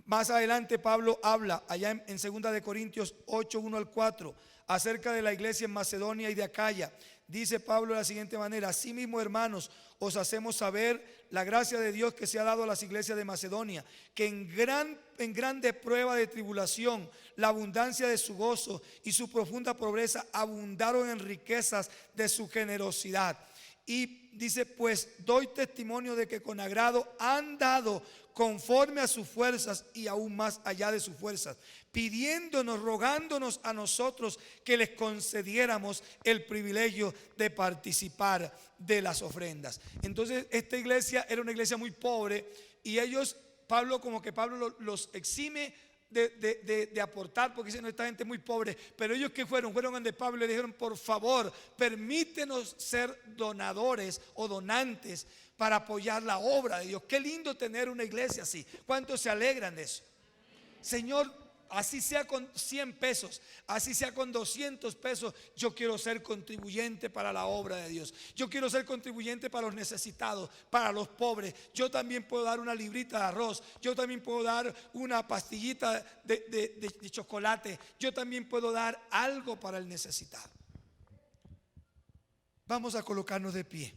Más adelante Pablo habla allá en 2 Corintios 8, 1 al 4 acerca de la iglesia en Macedonia y de Acaya. Dice Pablo de la siguiente manera: asimismo, hermanos, os hacemos saber la gracia de Dios que se ha dado a las iglesias de Macedonia, que en grande prueba de tribulación, la abundancia de su gozo y su profunda pobreza abundaron en riquezas de su generosidad. Y dice, pues doy testimonio de que con agrado han dado conforme a sus fuerzas y aún más allá de sus fuerzas, pidiéndonos, rogándonos a nosotros que les concediéramos el privilegio de participar de las ofrendas. Entonces esta iglesia era una iglesia muy pobre, y ellos, Pablo los exime de aportar, porque dicen, no, esta gente es muy pobre. Pero ellos que fueron donde Pablo y le dijeron, por favor, permítenos ser donadores o donantes para apoyar la obra de Dios. Qué lindo tener una iglesia así. ¿Cuántos se alegran de eso? Señor, así sea con 100 pesos, así sea con 200 pesos, yo quiero ser contribuyente para la obra de Dios. Yo quiero ser contribuyente para los necesitados, para los pobres. Yo también puedo dar una librita de arroz, yo también puedo dar una pastillita de chocolate, yo también puedo dar algo para el necesitado. Vamos a colocarnos de pie.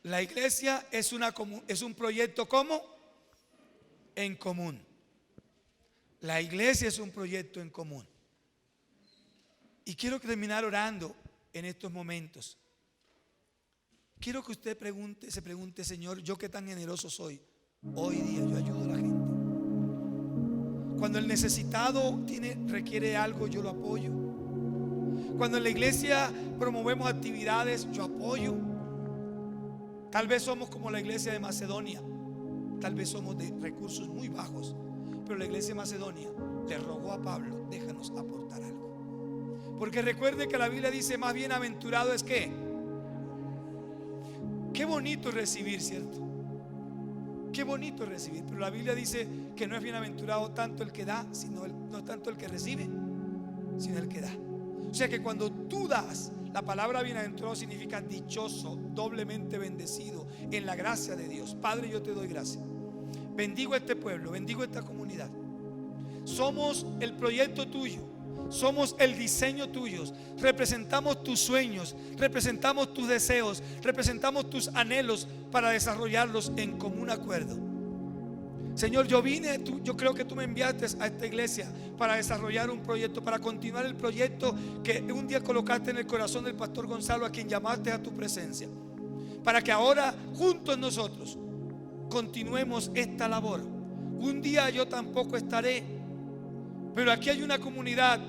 La iglesia es un proyecto ¿cómo? En común. La iglesia es un proyecto en común. Y quiero terminar orando en estos momentos. Quiero que usted se pregunte, Señor, yo que tan generoso soy, hoy día yo ayudo a la gente. Cuando el necesitado requiere algo, yo lo apoyo. Cuando en la iglesia promovemos actividades, yo apoyo. Tal vez somos como la iglesia de Macedonia. Tal vez somos de recursos muy bajos, pero la iglesia de Macedonia le rogó a Pablo, déjanos aportar algo. Porque recuerde que la Biblia dice, más bienaventurado es que. Qué bonito es recibir, ¿cierto? Qué bonito es recibir. Pero la Biblia dice que no es bienaventurado tanto el que da, no tanto el que recibe, sino el que da. O sea que cuando tú das, la palabra bienaventurado significa dichoso, doblemente bendecido en la gracia de Dios. Padre, yo te doy gracias. Bendigo a este pueblo, bendigo a esta comunidad. Somos el proyecto tuyo, somos el diseño tuyo. Representamos tus sueños, representamos tus deseos, representamos tus anhelos para desarrollarlos en común acuerdo. Señor, yo creo que tú me enviaste a esta iglesia para desarrollar un proyecto, para continuar el proyecto que un día colocaste en el corazón del pastor Gonzalo, a quien llamaste a tu presencia. para que ahora juntos nosotros continuemos esta labor. Un día yo tampoco estaré, pero aquí hay una comunidad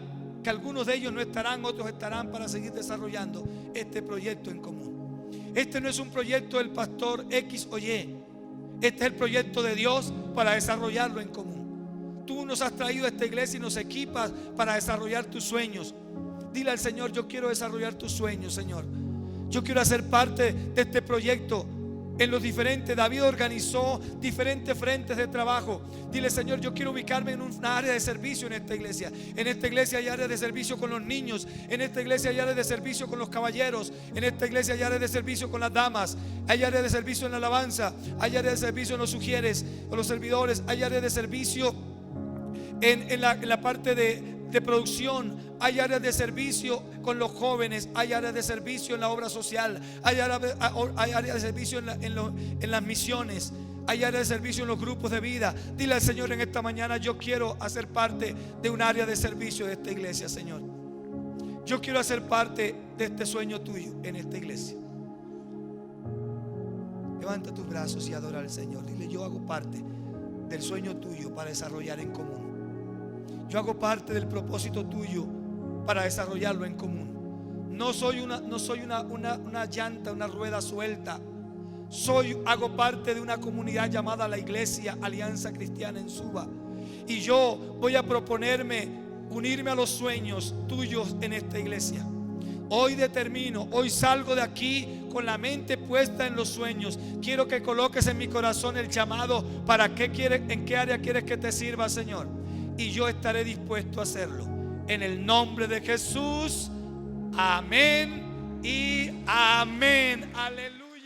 que algunos de ellos no estarán, otros estarán, para seguir desarrollando este proyecto en común. Este no es un proyecto del pastor X o Y. Este es el proyecto de Dios para desarrollarlo en común. Tú nos has traído a esta iglesia y nos equipas para desarrollar tus sueños. Dile al Señor: yo quiero desarrollar tus sueños, Señor. Yo quiero hacer parte de este proyecto en los diferentes. David organizó diferentes frentes de trabajo. Dile: Señor, yo quiero ubicarme en una área de servicio en esta iglesia. En esta iglesia hay áreas de servicio con los niños. En esta iglesia hay áreas de servicio con los caballeros. En esta iglesia hay áreas de servicio con las damas. Hay áreas de servicio en la alabanza. Hay áreas de servicio en los sugieres, con los servidores. Hay áreas de servicio en la parte de producción. Hay áreas de servicio con los jóvenes. Hay áreas de servicio en la obra social. Hay áreas de servicio en las misiones. Hay áreas de servicio en los grupos de vida. Dile al Señor en esta mañana: yo quiero hacer parte de un área de servicio de esta iglesia, Señor. Yo quiero hacer parte de este sueño tuyo en esta iglesia. Levanta tus brazos y adora al Señor. Dile: yo hago parte del sueño tuyo para desarrollar en común. Yo hago parte del propósito tuyo para desarrollarlo en común. No soy una llanta, una rueda suelta. Hago parte de una comunidad llamada la Iglesia Alianza Cristiana en Suba. Y yo voy a proponerme unirme a los sueños tuyos en esta iglesia. Hoy determino, hoy salgo de aquí con la mente puesta en los sueños. Quiero que coloques en mi corazón el llamado. ¿Para qué quieres? ¿En qué área quieres que te sirva, Señor? Y yo estaré dispuesto a hacerlo. En el nombre de Jesús. Amén y amén. Aleluya.